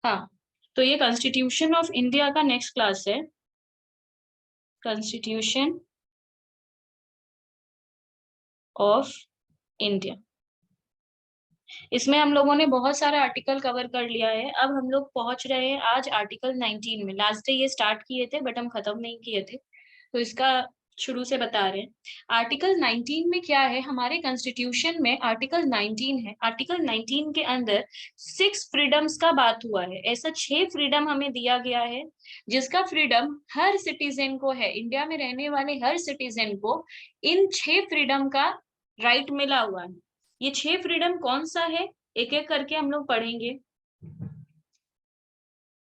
हाँ, तो ये कॉन्स्टिट्यूशन ऑफ इंडिया का नेक्स्ट क्लास है, कॉन्स्टिट्यूशन ऑफ इंडिया। इसमें हम लोगों ने बहुत सारा आर्टिकल कवर कर लिया है। अब हम लोग पहुंच रहे हैं आज आर्टिकल 19 में। लास्ट डे ये स्टार्ट किए थे बट हम खत्म नहीं किए थे, तो इसका शुरू से बता रहे हैं। आर्टिकल 19 में क्या है, हमारे कॉन्स्टिट्यूशन में आर्टिकल 19 है। आर्टिकल 19 के अंदर 6 फ्रीडम्स का बात हुआ है। ऐसा 6 फ्रीडम हमें दिया गया है, जिसका फ्रीडम हर सिटीजन को है। इंडिया में रहने वाले हर सिटीजन को इन 6 फ्रीडम का राइट मिला हुआ है। ये 6 फ्रीडम कौन सा है, एक एक करके हम लोग पढ़ेंगे।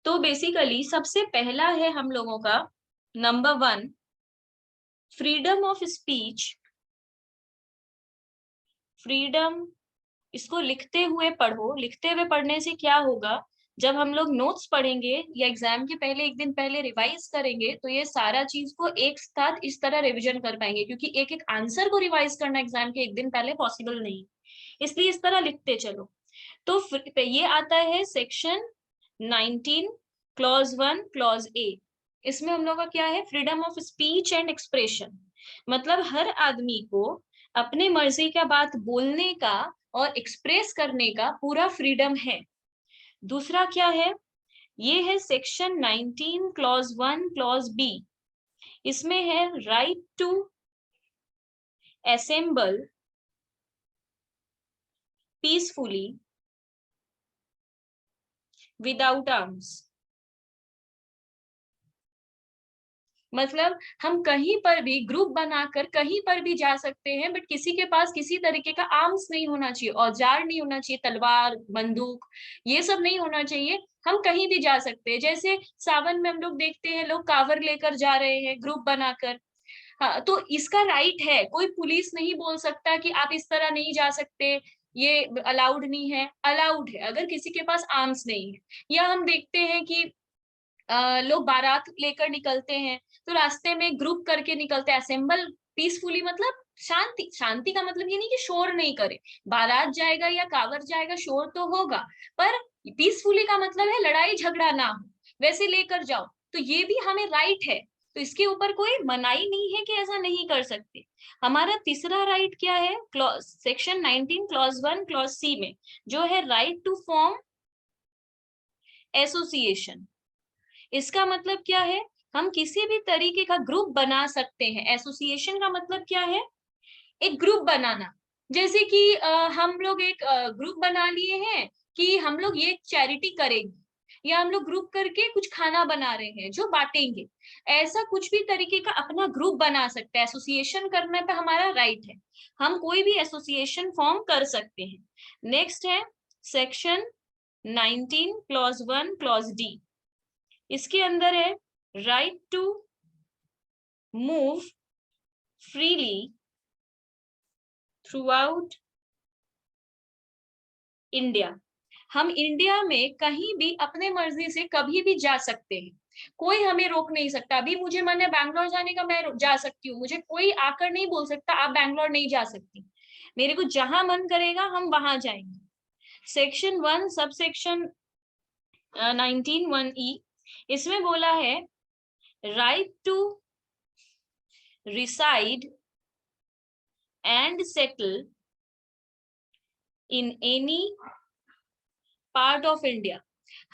तो बेसिकली सबसे पहला है हम लोगों का number 1, freedom of speech. Freedom, इसको लिखते हुए पढ़ो। लिखते हुए पढ़ने से क्या होगा, जब हम लोग नोट्स पढ़ेंगे या एग्जाम के पहले एक दिन पहले रिवाइज करेंगे तो ये सारा चीज को एक साथ इस तरह रिवीजन कर पाएंगे, क्योंकि एक एक आंसर को रिवाइज करना एग्जाम के एक दिन पहले पॉसिबल नहीं, इसलिए इस तरह लिखते चलो। तो ये आता है सेक्शन 19 क्लॉज 1 क्लॉज ए। इसमें हम लोग का क्या है, freedom of speech and expression. मतलब हर आदमी को अपने मर्जी का बात बोलने का और एक्सप्रेस करने का पूरा फ्रीडम है। दूसरा क्या है, ये है सेक्शन 19 क्लॉज 1 क्लॉज बी। इसमें है right to assemble peacefully without arms. मतलब हम कहीं पर भी ग्रुप बनाकर कहीं पर भी जा सकते हैं, बट किसी के पास किसी तरीके का आर्म्स नहीं होना चाहिए, औजार नहीं होना चाहिए, तलवार बंदूक ये सब नहीं होना चाहिए। हम कहीं भी जा सकते हैं। जैसे सावन में हम लोग देखते हैं लोग कांवर लेकर जा रहे हैं ग्रुप बनाकर। हाँ, तो इसका राइट है। कोई पुलिस नहीं बोल सकता कि आप इस तरह नहीं जा सकते, ये अलाउड नहीं है। अलाउड है अगर किसी के पास आर्म्स नहीं है। या हम देखते हैं कि लोग बारात लेकर निकलते हैं, तो रास्ते में ग्रुप करके निकलते हैं, असेंबल पीसफुली। मतलब शांति। शांति का मतलब ये नहीं कि शोर नहीं करे। बारात जाएगा या कांवड़ जाएगा, शोर तो होगा, पर पीसफुली का मतलब है लड़ाई झगड़ा ना हो, वैसे लेकर जाओ। तो ये भी हमें राइट है, तो इसके ऊपर कोई मनाही नहीं है कि ऐसा नहीं कर सकते। हमारा तीसरा राइट क्या है, clause section 19 clause 1 clause C में, जो है राइट टू फॉर्म एसोसिएशन। इसका मतलब क्या है, हम किसी भी तरीके का ग्रुप बना सकते हैं। एसोसिएशन का मतलब क्या है, एक ग्रुप बनाना। जैसे कि हम लोग एक ग्रुप बना लिए हैं कि हम लोग ये चैरिटी करेंगे, या हम लोग ग्रुप करके कुछ खाना बना रहे हैं जो बांटेंगे। ऐसा कुछ भी तरीके का अपना ग्रुप बना सकते हैं। एसोसिएशन करने पे हमारा राइट है, हम कोई भी एसोसिएशन फॉर्म कर सकते हैं। नेक्स्ट है सेक्शन 19 क्लॉज 1 क्लॉज डी। इसके अंदर है right to move freely throughout India. हम इंडिया में कहीं भी अपने मर्जी से कभी भी जा सकते हैं, कोई हमें रोक नहीं सकता। अभी मुझे मन है बैंगलोर जाने का, मैं जा सकती हूँ, मुझे कोई आकर नहीं बोल सकता आप बैंगलोर नहीं जा सकती। मेरे को जहां मन करेगा हम वहां जाएंगे। सेक्शन 1 सब सेक्शन 19(1)(e), इसमें बोला है right to reside and settle in any part of India।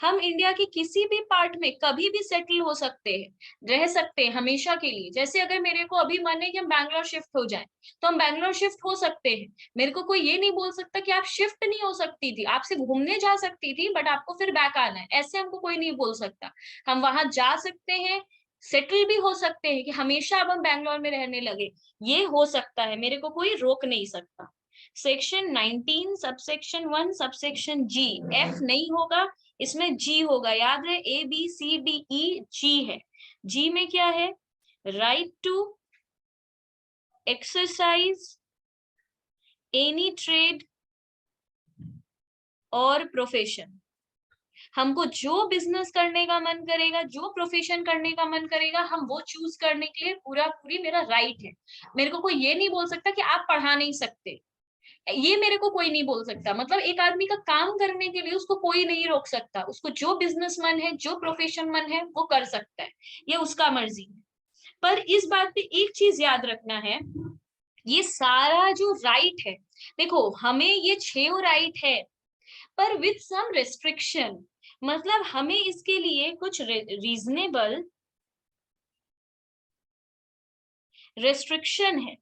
हम इंडिया के किसी भी पार्ट में कभी भी सेटल हो सकते हैं, रह सकते हैं हमेशा के लिए। जैसे अगर मेरे को अभी मन है कि हम बैंगलोर शिफ्ट हो जाएं, तो हम बैंगलोर शिफ्ट हो सकते हैं। मेरे को कोई ये नहीं बोल सकता कि आप शिफ्ट नहीं हो सकती थी, आपसे घूमने जा सकती थी बट आपको फिर बैक आना है, ऐसे हमको कोई नहीं बोल सकता। हम वहां जा सकते हैं, सेटल भी हो सकते हैं कि हमेशा अब हम बैंगलोर में रहने लगे, ये हो सकता है, मेरे को कोई रोक नहीं सकता। सेक्शन 19 सबसेक्शन 1 सबसेक्शन जी, एफ नहीं होगा इसमें, जी होगा। याद रहे A B C D E जी है। जी में क्या है, right to exercise any trade और प्रोफेशन। हमको जो बिजनेस करने का मन करेगा, जो प्रोफेशन करने का मन करेगा, हम वो चूज करने के लिए पूरा पूरी मेरा राइट है। मेरे को कोई ये नहीं बोल सकता कि आप पढ़ा नहीं सकते, ये मेरे को कोई नहीं बोल सकता। मतलब एक आदमी का काम करने के लिए उसको कोई नहीं रोक सकता, उसको जो बिजनेस मन है, जो प्रोफेशन मन है वो कर सकता है, ये उसका मर्जी है। पर इस बात पे एक चीज याद रखना है, ये सारा जो राइट है, देखो हमें ये 6 राइट है पर विथ सम रेस्ट्रिक्शन। मतलब हमें इसके लिए कुछ रीजनेबल रेस्ट्रिक्शन है।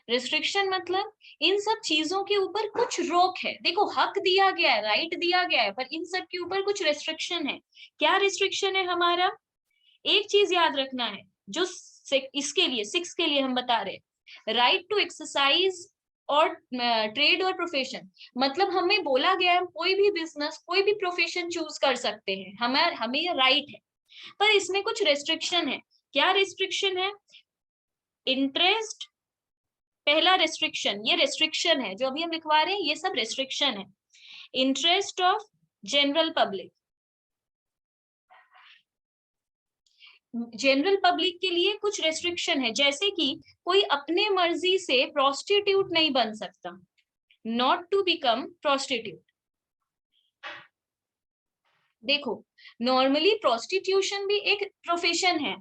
रेस्ट्रिक्शन मतलब इन सब चीजों के ऊपर कुछ रोक है। देखो हक दिया गया है, राइट दिया गया है, पर इन सब के ऊपर कुछ रेस्ट्रिक्शन है। क्या रेस्ट्रिक्शन है हमारा? एक चीज याद रखना है, जो इसके लिए 6 के लिए हम बता रहे, राइट टू एक्सरसाइज और ट्रेड और प्रोफेशन। मतलब हमें बोला गया है कोई भी बिजनेस, कोई भी प्रोफेशन चूज कर सकते हैं, हमें ये राइट है। पर इसमें कुछ रेस्ट्रिक्शन है। क्या रेस्ट्रिक्शन है? इंटरेस्ट, पहला रेस्ट्रिक्शन, ये रेस्ट्रिक्शन है जो अभी हम लिखवा रहे हैं, ये सब रेस्ट्रिक्शन है। Interest of general public, general public के लिए कुछ रेस्ट्रिक्शन है, जैसे कि कोई अपने मर्जी से प्रोस्टिट्यूट नहीं बन सकता, नॉट टू बिकम प्रोस्टिट्यूट। देखो नॉर्मली प्रोस्टिट्यूशन भी एक प्रोफेशन है,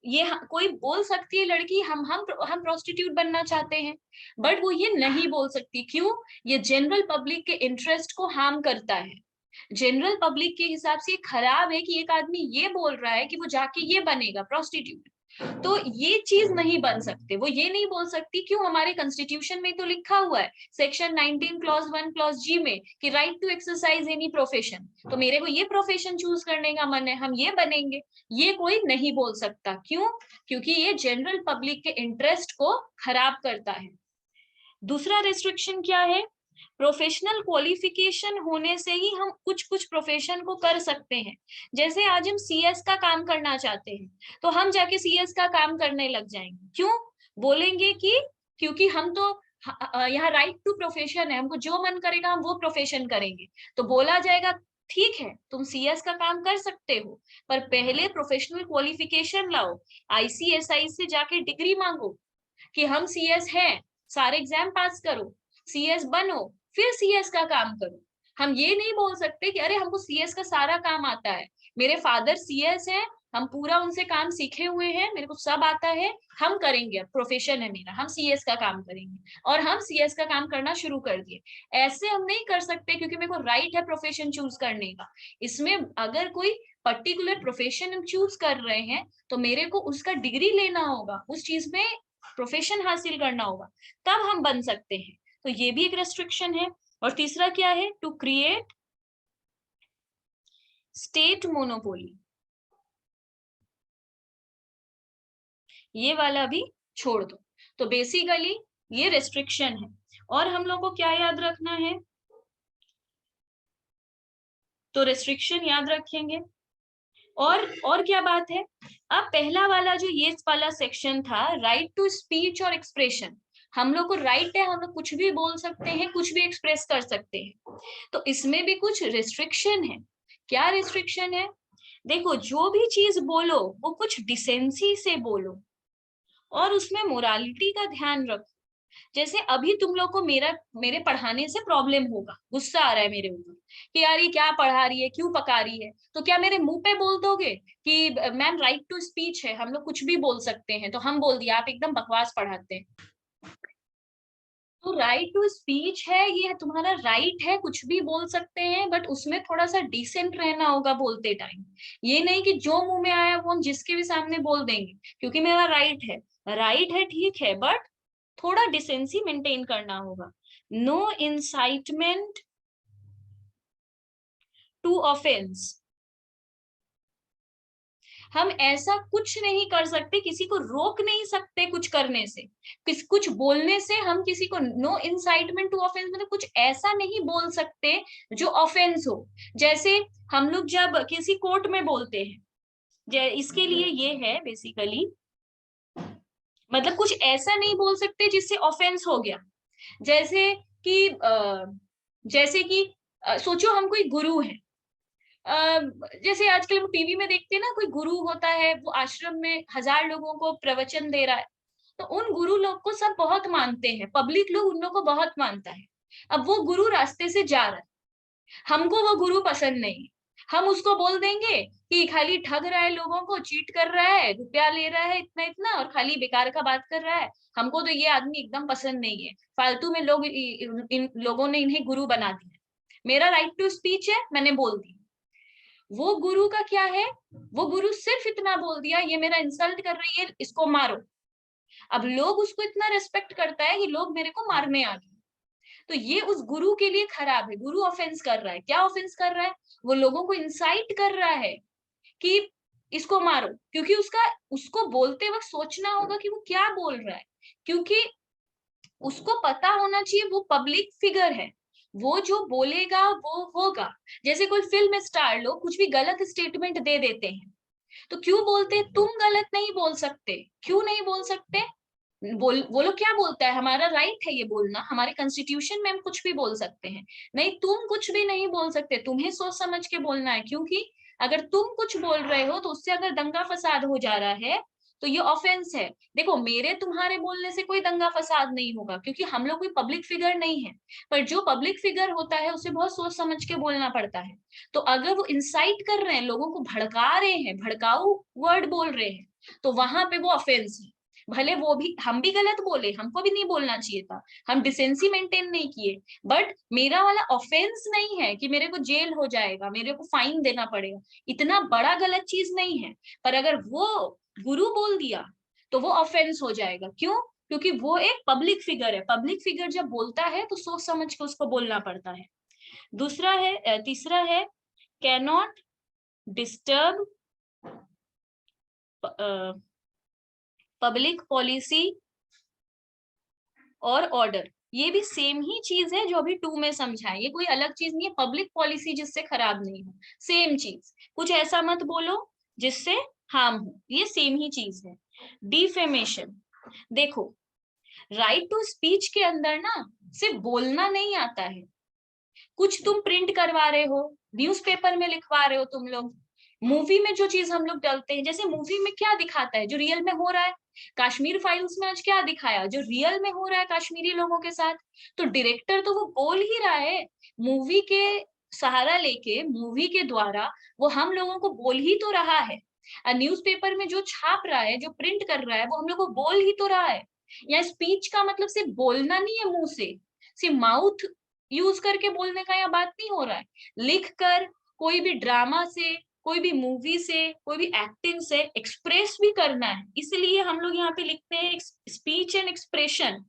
ये कोई बोल सकती है लड़की हम प्रोस्टिट्यूट बनना चाहते हैं, बट वो ये नहीं बोल सकती। क्यों? ये जनरल पब्लिक के इंटरेस्ट को हार्म करता है। जनरल पब्लिक के हिसाब से खराब है कि एक आदमी ये बोल रहा है कि वो जाके ये बनेगा प्रोस्टिट्यूट, तो ये चीज नहीं बन सकते, वो ये नहीं बोल सकती। क्यों? हमारे कॉन्स्टिट्यूशन में तो लिखा हुआ है सेक्शन 19 क्लॉज 1 क्लॉज जी में कि right to exercise any profession. तो मेरे को ये प्रोफेशन चूज करने का मन है, हम ये बनेंगे, ये कोई नहीं बोल सकता। क्यों? क्योंकि ये जनरल पब्लिक के इंटरेस्ट को खराब करता है। दूसरा रेस्ट्रिक्शन क्या है? प्रोफेशनल क्वालिफिकेशन होने से ही हम कुछ कुछ प्रोफेशन को कर सकते हैं। जैसे आज हम सीएस का काम करना चाहते हैं, तो हम जाके सीएस का काम करने लग जाएंगे। क्यों? बोलेंगे कि क्योंकि हम तो यहाँ राइट टू प्रोफेशन है, हमको जो मन करेगा हम वो प्रोफेशन करेंगे। तो बोला जाएगा ठीक है तुम सीएस का काम कर सकते हो, पर पहले प्रोफेशनल क्वालिफिकेशन लाओ, आईसीएसआई से जाके डिग्री मांगो कि हम सीएस हैं, सारे एग्जाम पास करो, सीएस बनो, फिर सीएस का काम करो। हम ये नहीं बोल सकते कि अरे हमको सीएस का सारा काम आता है, मेरे फादर सीएस हैं, हम पूरा उनसे काम सीखे हुए हैं, मेरे को सब आता है, हम करेंगे, प्रोफेशन है मेरा, हम सीएस का काम करेंगे, और हम सीएस का काम करना शुरू कर दिए। ऐसे हम नहीं कर सकते, क्योंकि मेरे को राइट है प्रोफेशन चूज करने का। इसमें अगर कोई पर्टिकुलर प्रोफेशन हम चूज कर रहे हैं, तो मेरे को उसका डिग्री लेना होगा, उस चीज में प्रोफेशन हासिल करना होगा, तब हम बन सकते हैं। तो ये भी एक रेस्ट्रिक्शन है। और तीसरा क्या है? टू क्रिएट स्टेट मोनोपोली, ये वाला भी छोड़ दो। तो बेसिकली ये रेस्ट्रिक्शन है। और हम लोग को क्या याद रखना है? तो रेस्ट्रिक्शन याद रखेंगे। और क्या बात है? अब पहला वाला जो ये वाला सेक्शन था, राइट टू स्पीच और एक्सप्रेशन, हम लोग को राइट है, हम लोग कुछ भी बोल सकते हैं, कुछ भी एक्सप्रेस कर सकते हैं। तो इसमें भी कुछ रिस्ट्रिक्शन है। क्या रिस्ट्रिक्शन है? देखो जो भी चीज बोलो वो कुछ डिसेंसी से बोलो, और उसमें मोरालिटी का ध्यान रखो। जैसे अभी तुम लोग को मेरे पढ़ाने से प्रॉब्लम होगा, गुस्सा आ रहा है मेरे ऊपर कि यार ये क्या पढ़ा रही है, क्यों पका रही है, तो क्या मेरे मुंह पे बोल दोगे कि मैम राइट टू स्पीच है, हम लोग कुछ भी बोल सकते हैं, तो हम बोल दिया आप एकदम बकवास पढ़ाते हैं। तो राइट टू स्पीच है, ये तुम्हारा राइट है, कुछ भी बोल सकते हैं, बट उसमें थोड़ा सा डिसेंट रहना होगा बोलते टाइम। ये नहीं कि जो मुंह में आया वो हम जिसके भी सामने बोल देंगे, क्योंकि मेरा राइट है। राइट है ठीक है, बट थोड़ा डिसेंसी मेंटेन करना होगा। नो इंसाइटमेंट टू ऑफेंस, हम ऐसा कुछ नहीं कर सकते, किसी को रोक नहीं सकते कुछ करने से, कुछ बोलने से। हम किसी को नो इंसाइटमेंट टू ऑफेंस मतलब कुछ ऐसा नहीं बोल सकते जो ऑफेंस हो। जैसे हम लोग जब किसी कोर्ट में बोलते हैं, इसके लिए ये है बेसिकली, मतलब कुछ ऐसा नहीं बोल सकते जिससे ऑफेंस हो गया। जैसे कि सोचो हम कोई गुरु है, जैसे आजकल हम टीवी में देखते हैं ना, कोई गुरु होता है, वो आश्रम में 1000 लोगों को प्रवचन दे रहा है, तो उन गुरु लोग को सब बहुत मानते हैं, पब्लिक लोग उन लोग को बहुत मानता है। अब वो गुरु रास्ते से जा रहा है, हमको वो गुरु पसंद नहीं है, हम उसको बोल देंगे कि खाली ठग रहा है, लोगों को चीट कर रहा है, रुपया ले रहा है इतना इतना और खाली बेकार का बात कर रहा है, हमको तो ये आदमी एकदम पसंद नहीं है, फालतू में लोग इन लोगों ने इन्हें गुरु बना दिया। मेरा राइट टू स्पीच है, मैंने बोल दी। वो गुरु का क्या है, वो गुरु सिर्फ इतना बोल दिया ये मेरा इंसल्ट कर रही है, इसको मारो। अब लोग उसको इतना रेस्पेक्ट करता है कि लोग मेरे को मारने आ गए। तो ये उस गुरु के लिए खराब है। गुरु ऑफेंस कर रहा है, क्या ऑफेंस कर रहा है, वो लोगों को इंसाइट कर रहा है कि इसको मारो, क्योंकि उसको बोलते वक्त सोचना होगा कि वो क्या बोल रहा है, क्योंकि उसको पता होना चाहिए वो पब्लिक फिगर है, वो जो बोलेगा वो होगा। जैसे कोई फिल्म स्टार लोग कुछ भी गलत स्टेटमेंट दे देते हैं, तो क्यों बोलते हैं तुम गलत नहीं बोल सकते, क्यों नहीं बोल सकते, वो लोग क्या बोलता है, हमारा राइट है ये बोलना, हमारे कॉन्स्टिट्यूशन में हम कुछ भी बोल सकते हैं। नहीं, तुम कुछ भी नहीं बोल सकते, तुम्हें सोच समझ के बोलना है, क्योंकि अगर तुम कुछ बोल रहे हो तो उससे अगर दंगा फसाद हो जा रहा है तो ये ऑफेंस है। देखो, मेरे तुम्हारे बोलने से कोई दंगा फसाद नहीं होगा, क्योंकि हम लोग कोई पब्लिक फिगर नहीं है, पर जो पब्लिक फिगर होता है उसे बहुत सोच समझ के बोलना पड़ता है। तो अगर वो इंसाइट कर रहे हैं, लोगों को भड़का रहे हैं, भड़काऊ वर्ड बोल रहे हैं, तो वहां पे वो ऑफेंस है। भले वो भी, हम भी गलत बोले, हमको भी नहीं बोलना चाहिए था, हम डिसेंसी मेंटेन नहीं किए, बट मेरा वाला ऑफेंस नहीं है कि मेरे को जेल हो जाएगा, मेरे को फाइन देना पड़ेगा, इतना बड़ा गलत चीज नहीं है। पर अगर वो गुरु बोल दिया तो वो ऑफेंस हो जाएगा। क्यों? क्योंकि वो एक पब्लिक फिगर है, पब्लिक फिगर जब बोलता है तो सोच समझ के उसको बोलना पड़ता है। तीसरा है can not disturb public policy और ऑर्डर। ये भी सेम ही चीज है जो अभी 2 में समझाए, ये कोई अलग चीज नहीं है, पब्लिक पॉलिसी जिससे खराब नहीं हो, सेम चीज, कुछ ऐसा मत बोलो जिससे हार्म हो, ये सेम ही चीज है। डिफेमेशन, देखो, राइट टू स्पीच के अंदर ना सिर्फ बोलना नहीं आता है, कुछ तुम प्रिंट करवा रहे हो, न्यूज़पेपर में लिखवा रहे हो तुम लोग, मूवी में जो चीज हम लोग डालते हैं, जैसे मूवी में क्या दिखाता है जो रियल में हो रहा है, कश्मीर फाइल्स में आज क्या दिखाया जो रियल में हो रहा है कश्मीरी लोगों के साथ, तो डायरेक्टर तो वो बोल ही रहा है, मूवी के सहारा लेके, मूवी के द्वारा वो हम लोगों को बोल ही तो रहा है। न्यूज़पेपर में जो छाप रहा है, जो प्रिंट कर रहा है, वो हम लोग को बोल ही तो रहा है। या स्पीच का मतलब सिर्फ बोलना नहीं है मुंह से, सिर्फ माउथ यूज करके बोलने का यहाँ बात नहीं हो रहा है, लिख कर, कोई भी ड्रामा से, कोई भी मूवी से, कोई भी एक्टिंग से एक्सप्रेस भी करना है, इसलिए हम लोग यहाँ पे लिखते हैं स्पीच एंड एक्सप्रेशन,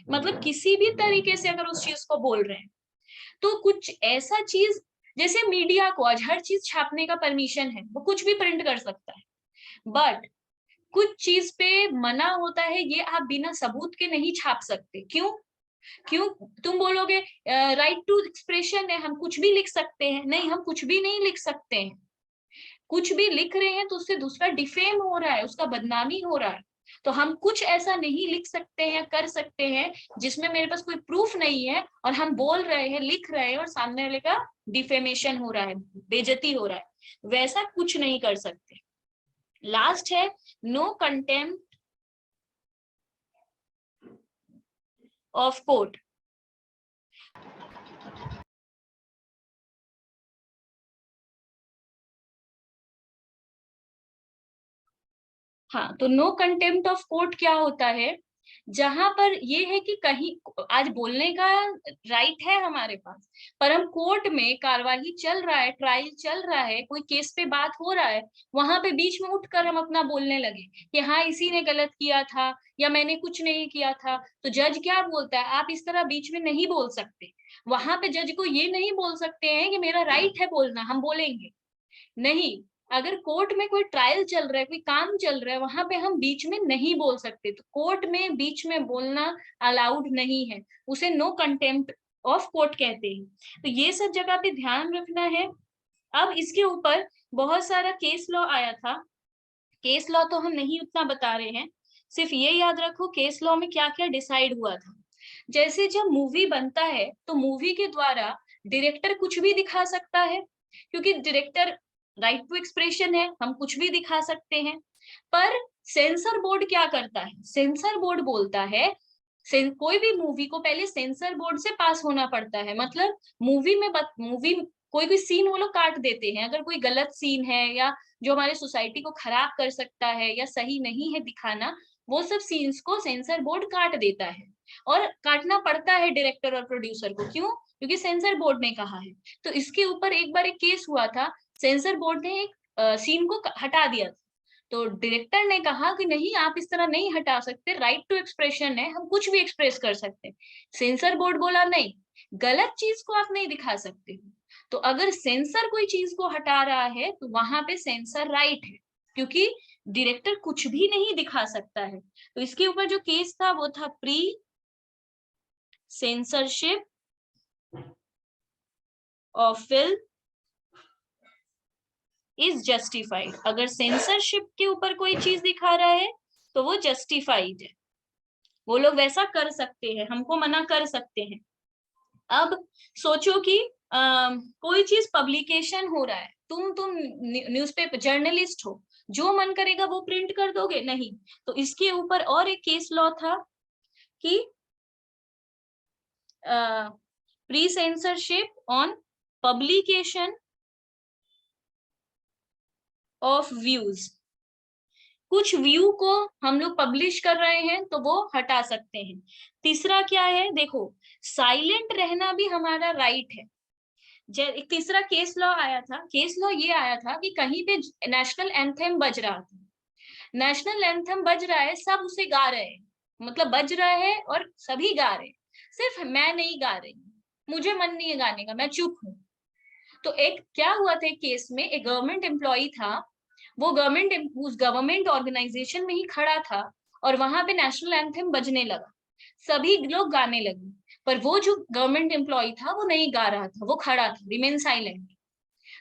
मतलब किसी भी तरीके से अगर उस चीज को बोल रहे हैं तो कुछ ऐसा चीज, जैसे मीडिया को आज हर चीज छापने का परमिशन है, वो कुछ भी प्रिंट कर सकता है, बट कुछ चीज पे मना होता है, ये आप बिना सबूत के नहीं छाप सकते। क्यों? क्यों? तुम बोलोगे राइट टू एक्सप्रेशन है, हम कुछ भी लिख सकते हैं, नहीं, हम कुछ भी नहीं लिख सकते हैं, कुछ भी लिख रहे हैं तो उससे दूसरा डिफेम हो रहा है, उसका बदनामी हो रहा है, तो हम कुछ ऐसा नहीं लिख सकते हैं, कर सकते हैं जिसमें मेरे पास कोई प्रूफ नहीं है और हम बोल रहे हैं, लिख रहे हैं और सामने वाले का डिफेमेशन हो रहा है, बेइज्जती हो रहा है, वैसा कुछ नहीं कर सकते। लास्ट है नो कंटेम्प्ट ऑफ कोर्ट। हाँ, तो नो कंटेम्प्ट ऑफ कोर्ट क्या होता है, जहां पर ये है कि कहीं आज बोलने का राइट है हमारे पास, पर हम कोर्ट में कार्यवाही चल रहा है, ट्रायल चल रहा है, कोई केस पे बात हो रहा है, वहां पे बीच में उठकर हम अपना बोलने लगे कि हाँ इसी ने गलत किया था या मैंने कुछ नहीं किया था, तो जज क्या बोलता है, आप इस तरह बीच में नहीं बोल सकते। वहां पे जज को ये नहीं बोल सकते हैं कि मेरा राइट है बोलना, हम बोलेंगे नहीं। अगर कोर्ट में कोई ट्रायल चल रहा है, कोई काम चल रहा है, वहां पे हम बीच में नहीं बोल सकते, तो कोर्ट में बीच में बोलना अलाउड नहीं है, उसे नो कंटेम्प्ट ऑफ कोर्ट कहते हैं। तो ये सब जगह पे ध्यान रखना है। अब इसके ऊपर बहुत सारा केस लॉ आया था, केस लॉ तो हम नहीं उतना बता रहे हैं, सिर्फ ये याद रखो केस लॉ में क्या क्या डिसाइड हुआ था। जैसे जब मूवी बनता है तो मूवी के द्वारा डायरेक्टर कुछ भी दिखा सकता है, क्योंकि डायरेक्टर राइट टू एक्सप्रेशन है, हम कुछ भी दिखा सकते हैं। पर सेंसर बोर्ड क्या करता है, सेंसर बोर्ड बोलता है कोई भी मूवी को पहले सेंसर बोर्ड से पास होना पड़ता है। मतलब मूवी कोई भी सीन वो लोग काट देते हैं, अगर कोई गलत सीन है या जो हमारे सोसाइटी को खराब कर सकता है या सही नहीं है दिखाना, वो सब सीन्स को सेंसर बोर्ड काट देता है। और काटना पड़ता है डायरेक्टर और प्रोड्यूसर को, क्यों? क्योंकि सेंसर बोर्ड ने कहा है। तो इसके ऊपर एक बार एक केस हुआ था, सेंसर बोर्ड ने एक सीन को हटा दिया। तो डायरेक्टर ने कहा कि नहीं, आप इस तरह नहीं हटा सकते, राइट टू एक्सप्रेशन है, हम कुछ भी एक्सप्रेस कर सकते हैं। सेंसर बोर्ड बोला नहीं, गलत चीज को आप नहीं दिखा सकते हो। तो अगर सेंसर कोई चीज को हटा रहा है तो वहां पे सेंसर राइट है, क्योंकि डायरेक्टर कुछ भी नहीं दिखा सकता है। तो इसके ऊपर जो केस था वो था pre censorship of film is justified. अगर सेंसरशिप के ऊपर कोई चीज दिखा रहा है तो वो जस्टिफाइड है, वो लोग वैसा कर सकते हैं, हमको मना कर सकते हैं। अब सोचो कि कोई चीज पब्लिकेशन हो रहा है, तुम न्यूज़पेपर जर्नलिस्ट हो, जो मन करेगा वो प्रिंट कर दोगे? नहीं। तो इसके ऊपर और एक केस लॉ था कि pre censorship on publication of views. कुछ व्यू को हम लोग पब्लिश कर रहे हैं तो वो हटा सकते हैं। तीसरा क्या है, देखो, साइलेंट रहना भी हमारा राइट है। एक तीसरा केस लॉ आया था, केस लॉ ये आया था कि कहीं पे नेशनल एंथम बज रहा था, नेशनल एंथम बज रहा है, सब उसे गा रहे हैं, मतलब बज रहा है और सभी गा रहे हैं, सिर्फ मैं नहीं गा रही, मुझे मन नहीं है गाने का, मैं चुप हूँ। तो एक क्या हुआ था, एक केस में एक गवर्नमेंट एम्प्लॉई था, वो उस गवर्नमेंट ऑर्गेनाइजेशन में ही खड़ा था और वहां पे नेशनल एंथम बजने लगा, सभी लोग गाने लगे, पर वो जो गवर्नमेंट एम्प्लॉय था वो नहीं गा रहा था, वो खड़ा था, रिमेन साइलेंट।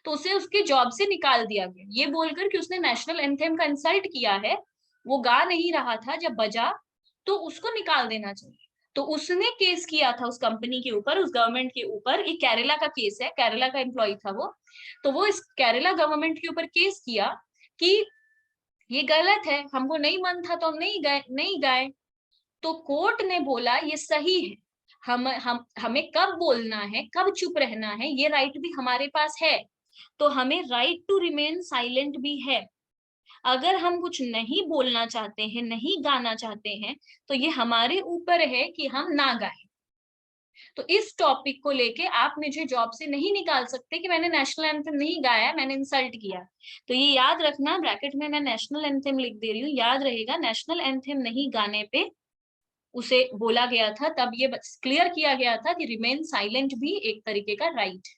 तो उसे उसके जॉब से निकाल दिया गया, ये बोलकर कि उसने नेशनल एंथम का इंसल्ट किया है, वो गा नहीं रहा था, जब बजा तो उसको निकाल देना चाहिए। तो उसने केस किया था उस कंपनी के ऊपर, उस गवर्नमेंट के ऊपर, एक केरला का केस है, केरला का एम्प्लॉय था वो। तो वो इस केरला गवर्नमेंट के ऊपर केस किया कि ये गलत है, हमको नहीं मन था तो हम नहीं गाए। तो कोर्ट ने बोला ये सही है, हमें कब बोलना है, कब चुप रहना है, ये राइट भी हमारे पास है। तो हमें राइट टू रिमेन साइलेंट भी है। अगर हम कुछ नहीं बोलना चाहते हैं, नहीं गाना चाहते हैं, तो ये हमारे ऊपर है कि हम ना गाएं। तो इस टॉपिक को लेके आप मुझे जॉब से नहीं निकाल सकते कि मैंने नेशनल एंथम नहीं गाया, मैंने इंसल्ट किया। तो ये याद रखना, ब्रैकेट में मैं नेशनल एंथम लिख दे रही हूँ, याद रहेगा, नेशनल एंथम नहीं गाने पे उसे बोला गया था, तब ये क्लियर किया गया था कि रिमेन साइलेंट भी एक तरीके का राइट।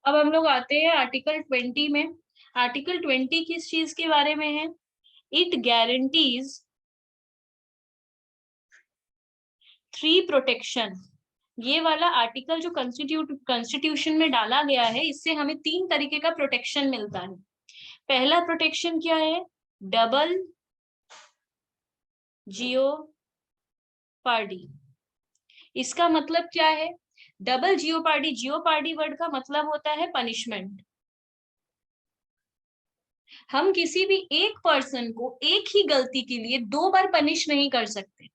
अब हम लोग आते हैं आर्टिकल 20 में। आर्टिकल 20 किस चीज के बारे में है? It guarantees 3 protection. ये वाला आर्टिकल जो कॉन्स्टिट्यूशन में डाला गया है, इससे हमें 3 तरीके का प्रोटेक्शन मिलता है। पहला प्रोटेक्शन क्या है? Double jeopardy. इसका मतलब क्या है? डबल जियोपार्डी, जियोपार्डी वर्ड का मतलब होता है पनिशमेंट। हम किसी भी एक पर्सन को एक ही गलती के लिए 2 बार पनिश नहीं कर सकते।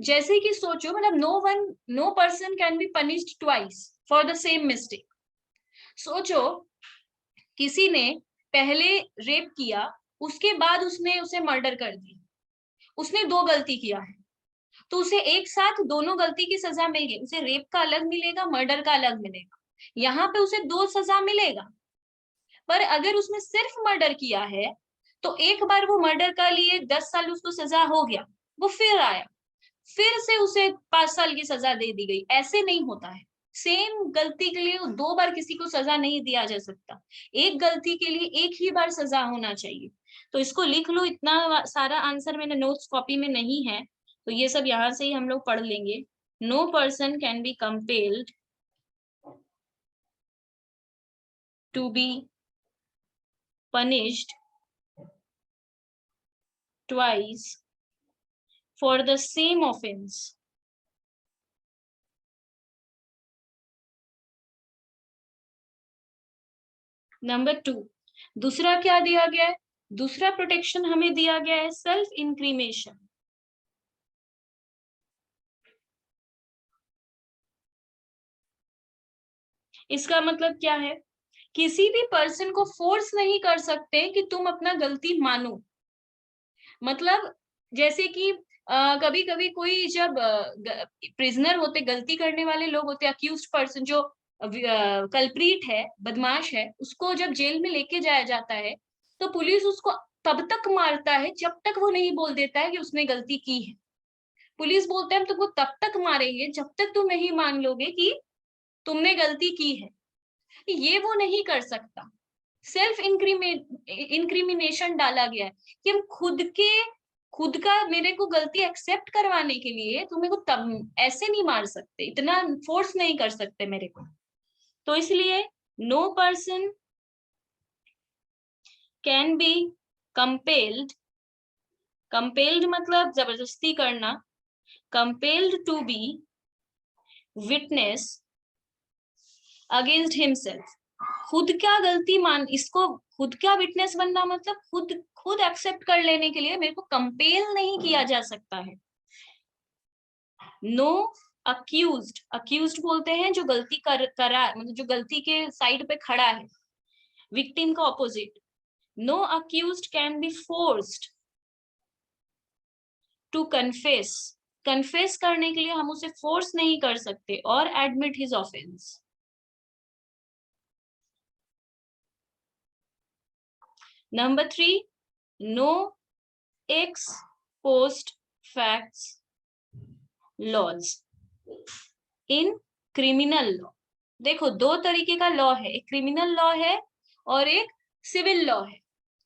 जैसे कि सोचो, मतलब no person can be punished twice for the same mistake. सोचो, किसी ने पहले रेप किया, उसके बाद उसने उसे मर्डर कर दी, उसने 2 गलती किया है, तो उसे एक साथ दोनों गलती की सजा मिल गई, उसे रेप का अलग मिलेगा, मर्डर का अलग मिलेगा। यहाँ पे उसे 2 सजा मिलेगा। पर अगर उसने सिर्फ मर्डर किया है तो एक बार वो मर्डर का लिए 10 साल उसको सजा हो गया, वो फिर आया, फिर से उसे 5 साल की सजा दे दी गई। ऐसे नहीं होता है, सेम गलती के लिए 2 बार किसी को सजा नहीं दिया जा सकता, एक गलती के लिए एक ही बार सजा होना चाहिए। तो इसको लिख लो, इतना सारा आंसर मैंने नोट्स कॉपी में नहीं है, तो ये सब यहाँ से ही हम लोग पढ़ लेंगे। No person can be compelled to be punished twice for the same offense. Number 2, दूसरा क्या दिया गया है? दूसरा प्रोटेक्शन हमें दिया गया है सेल्फ इंक्रीमेशन। इसका मतलब क्या है? किसी भी पर्सन को फोर्स नहीं कर सकते कि तुम अपना गलती मानो। मतलब जैसे कि कभी कभी कोई जब प्रिजनर होते, गलती करने वाले लोग होते, अक्यूज्ड पर्सन जो कल्प्रीट है, बदमाश है, उसको जब जेल में लेके जाया जाता है तो पुलिस उसको तब तक मारता है जब तक वो नहीं बोल देता है कि उसने गलती की है। पुलिस बोलते हैं हम तुमको तब तक मारेंगे जब तक तुम नहीं मान लोगे कि तुमने गलती की है। ये वो नहीं कर सकता। सेल्फ इंक्रिमिनेशन डाला गया है कि हम खुद का मेरे को गलती एक्सेप्ट करवाने के लिए तुम्हें को तब ऐसे नहीं मार सकते, इतना फोर्स नहीं कर सकते मेरे को। तो इसलिए no person can be compelled, compelled मतलब जबरदस्ती करना, compelled to be witness against himself. खुद क्या गलती मान, इसको खुद क्या विटनेस बनना मतलब खुद खुद एक्सेप्ट कर लेने के लिए मेरे को कंपेल नहीं किया जा सकता है। नो अक्यूज्ड, अक्यूज्ड बोलते हैं जो गलती करा, मतलब जो गलती के साइड पे खड़ा है, विक्टिम का opposite. No accused can be forced to confess, confess करने के लिए हम उसे फोर्स नहीं कर सकते, और admit his offence. Number 3, no ex post facto laws in criminal law. देखो दो तरीके का लॉ है, एक क्रिमिनल लॉ है और एक सिविल लॉ है।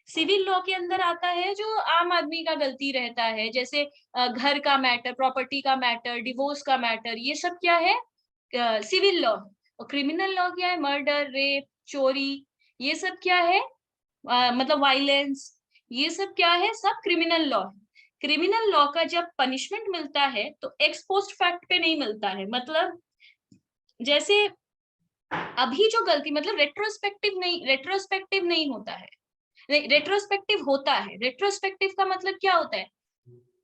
सिविल लॉ के अंदर आता है जो आम आदमी का गलती रहता है, जैसे घर का मैटर, प्रॉपर्टी का मैटर, डिवोर्स का मैटर, ये सब क्या है? सिविल लॉ है। और क्रिमिनल लॉ क्या है? मर्डर, रेप, चोरी, ये सब क्या है? मतलब वायलेंस, ये सब क्या है? सब क्रिमिनल लॉ है। क्रिमिनल लॉ का जब पनिशमेंट मिलता है तो एक्स पोस्ट फैक्ट पे नहीं मिलता है। मतलब जैसे अभी जो गलती, मतलब रेट्रोस्पेक्टिव नहीं होता है। रेट्रोस्पेक्टिव होता है। रेट्रोस्पेक्टिव का मतलब क्या होता है?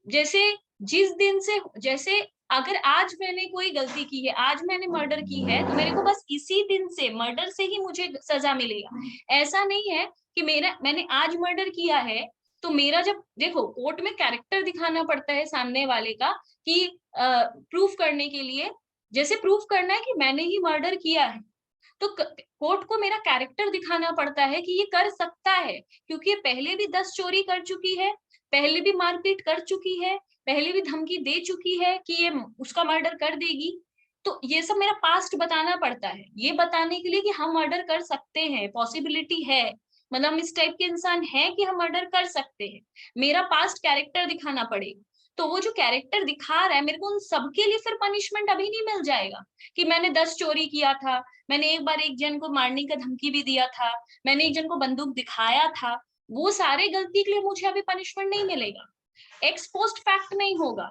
जैसे जिस दिन से, जैसे अगर आज मैंने कोई गलती की है, आज मैंने मर्डर की है, तो मेरे को बस इसी दिन से, मर्डर से ही मुझे सजा मिलेगा। ऐसा नहीं है कि मैंने आज मर्डर किया है तो मेरा, जब देखो कोर्ट में कैरेक्टर दिखाना पड़ता है सामने वाले का कि प्रूफ करने के लिए, जैसे प्रूफ करना है कि मैंने ही मर्डर किया है, तो कोर्ट को मेरा कैरेक्टर दिखाना पड़ता है कि ये कर सकता है, क्योंकि ये पहले भी 10 चोरी कर चुकी है, पहले भी मारपीट कर चुकी है, पहले भी धमकी दे चुकी है कि ये उसका मर्डर कर देगी। तो ये सब मेरा पास्ट बताना पड़ता है, ये बताने के लिए कि हम मर्डर कर सकते हैं, पॉसिबिलिटी है, मतलब हम इस टाइप के इंसान हैं कि हम मर्डर कर सकते हैं। मेरा पास्ट कैरेक्टर दिखाना पड़ेगा। तो वो जो कैरेक्टर दिखा रहा है मेरे को, उन सबके लिए फिर पनिशमेंट अभी नहीं मिल जाएगा कि मैंने 10 चोरी किया था, मैंने एक बार एक जन को मारने का धमकी भी दिया था, मैंने एक जन को बंदूक दिखाया था, वो सारे गलती के लिए मुझे अभी पनिशमेंट नहीं मिलेगा, एक्स पोस्ट फैक्ट नहीं होगा।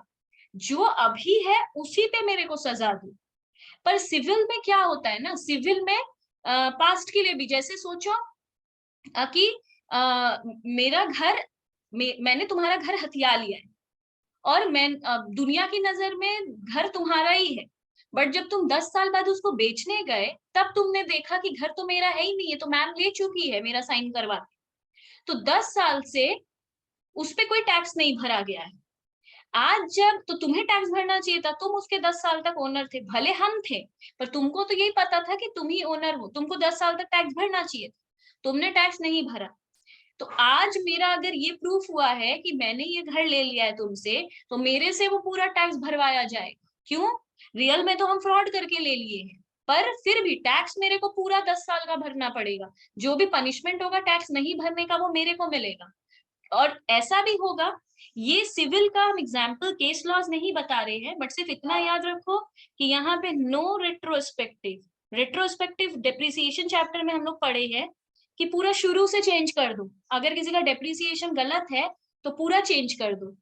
जो अभी है उसी पे मेरे को सजा दो। पर सिविल में क्या होता है ना, सिविल में पास्ट के लिए भी, जैसे सोचो कि मेरा घर, मैंने तुम्हारा घर हथिया लिया है, और मैं दुनिया की नजर में घर तुम्हारा ही है, बट जब तुम 10 साल बाद उसको बेचने गए तब तुमने देखा कि घर तो मेरा है ही नहीं है, तो मैम ले चुकी है मेरा साइन करवा के। तो 10 साल से उस पे कोई टैक्स नहीं भरा गया है। आज जब, तो तुम्हें टैक्स भरना चाहिए था, तुम उसके 10 साल तक ओनर थे, भले हम थे, पर तुमको तो यही पता था कि तुम ही ओनर हो, तुमको 10 साल तक टैक्स भरना चाहिए था, तुमने टैक्स नहीं भरा। तो आज मेरा अगर ये प्रूफ हुआ है कि मैंने ये घर ले लिया है तुमसे, तो मेरे से वो पूरा टैक्स भरवाया जाएगा। क्यों? रियल में तो हम फ्रॉड करके ले लिए हैं, पर फिर भी टैक्स मेरे को पूरा 10 साल का भरना पड़ेगा। जो भी पनिशमेंट होगा टैक्स नहीं भरने का वो मेरे को मिलेगा। और ऐसा भी होगा, ये सिविल का हम एग्जाम्पल केस लॉज नहीं बता रहे हैं, बट सिर्फ इतना याद रखो कि यहाँ पे no retrospective, retrospective depreciation chapter में हम लोग पढ़े हैं कि पूरा शुरू से चेंज कर दो, अगर किसी का डेप्रिसिएशन गलत है तो पूरा चेंज कर दो।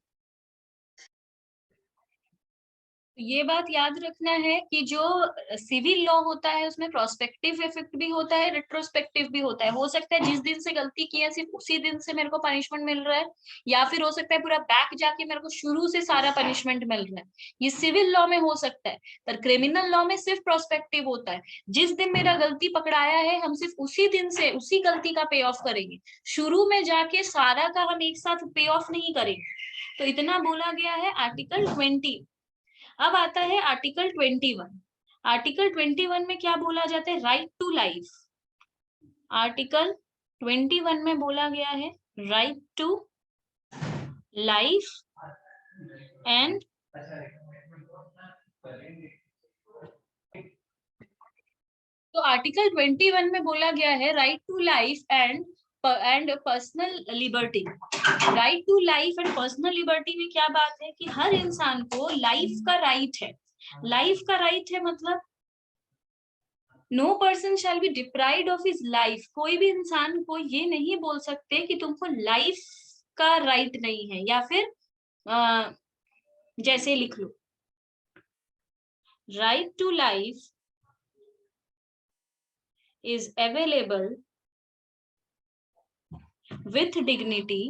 ये बात याद रखना है कि जो सिविल लॉ होता है उसमें प्रोस्पेक्टिव इफेक्ट भी होता है, रेट्रोस्पेक्टिव भी होता है। हो सकता है जिस दिन से गलती की है सिर्फ उसी दिन से मेरे को पनिशमेंट मिल रहा है, या फिर हो सकता है पूरा बैक जाके मेरे को शुरू से सारा पनिशमेंट मिल रहा है। ये सिविल लॉ में हो सकता है, पर क्रिमिनल लॉ में सिर्फ प्रोस्पेक्टिव होता है। जिस दिन मेरा गलती पकड़ाया है हम सिर्फ उसी दिन से उसी गलती का पे ऑफ करेंगे, शुरू में जाके सारा का हम एक साथ पे ऑफ नहीं करेंगे। तो इतना बोला गया है आर्टिकल 20। अब आता है आर्टिकल 21। आर्टिकल 21 में क्या बोला जाता है? Right to life. आर्टिकल 21 में बोला गया है राइट टू लाइफ एंड तो आर्टिकल 21 में बोला गया है right to life and personal liberty. Right to life and personal liberty में क्या बात है कि हर इंसान को लाइफ का राइट है। लाइफ का राइट है मतलब no person shall be deprived of his life. कोई भी इंसान को ये नहीं बोल सकते कि तुमको लाइफ का राइट नहीं है, या फिर जैसे लिख लो, right to life is available with dignity